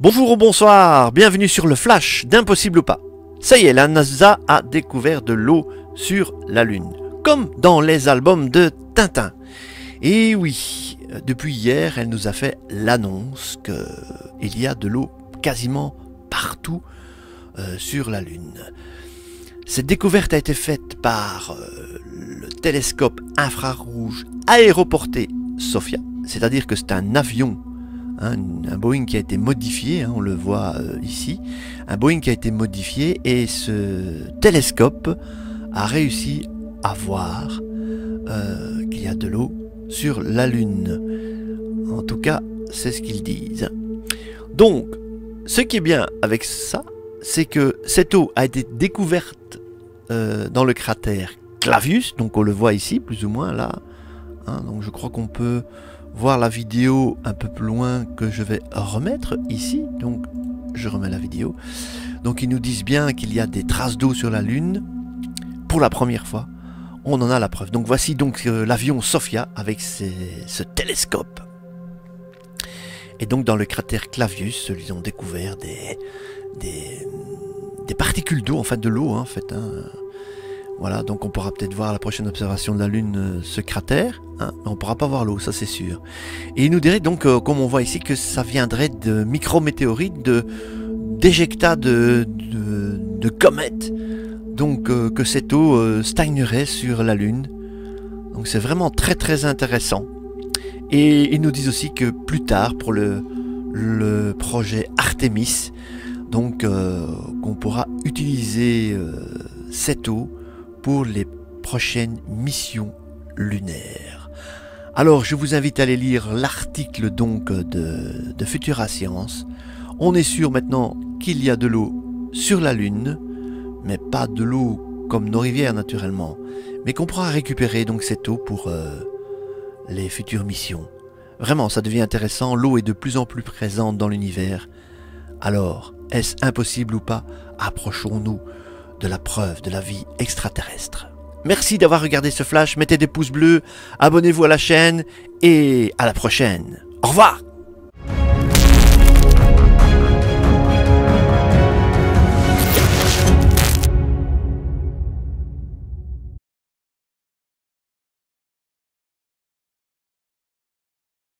Bonjour ou bonsoir, bienvenue sur le flash d'Impossible ou pas. Ça y est, la NASA a découvert de l'eau sur la Lune, comme dans les albums de Tintin. Et oui, depuis hier, elle nous a fait l'annonce qu'il y a de l'eau quasiment partout sur la Lune. Cette découverte a été faite par le télescope infrarouge aéroporté SOFIA, c'est-à-dire que c'est un avion, un Boeing qui a été modifié, on le voit ici, un Boeing qui a été modifié, et ce télescope a réussi à voir qu'il y a de l'eau sur la Lune. En tout cas, c'est ce qu'ils disent. Donc, ce qui est bien avec ça, c'est que cette eau a été découverte dans le cratère Clavius, donc on le voit ici, plus ou moins là. Donc je crois qu'on peut voir la vidéo un peu plus loin que je vais remettre ici. Donc je remets la vidéo. Donc ils nous disent bien qu'il y a des traces d'eau sur la Lune. Pour la première fois, on en a la preuve. Donc voici donc l'avion SOFIA avec ce télescope. Et donc dans le cratère Clavius, ils ont découvert des particules d'eau, en fait de l'eau en fait. Voilà, donc on pourra peut-être voir à la prochaine observation de la Lune ce cratère. Mais on ne pourra pas voir l'eau, ça c'est sûr. Et il nous dirait donc, comme on voit ici, que ça viendrait de micrométéorites, d'éjectats de comètes. Donc que cette eau stagnerait sur la Lune. Donc c'est vraiment très très intéressant. Et ils nous disent aussi que plus tard, pour le projet Artemis, donc qu'on pourra utiliser cette eau pour les prochaines missions lunaires. Alors je vous invite à aller lire l'article donc de Futura Science. On est sûr maintenant qu'il y a de l'eau sur la Lune, mais pas de l'eau comme nos rivières naturellement, mais qu'on pourra récupérer donc cette eau pour les futures missions. Vraiment, ça devient intéressant, l'eau est de plus en plus présente dans l'univers. Alors, est-ce impossible ou pas? Approchons-nous de la preuve de la vie extraterrestre. Merci d'avoir regardé ce flash, mettez des pouces bleus, abonnez-vous à la chaîne et à la prochaine. Au revoir!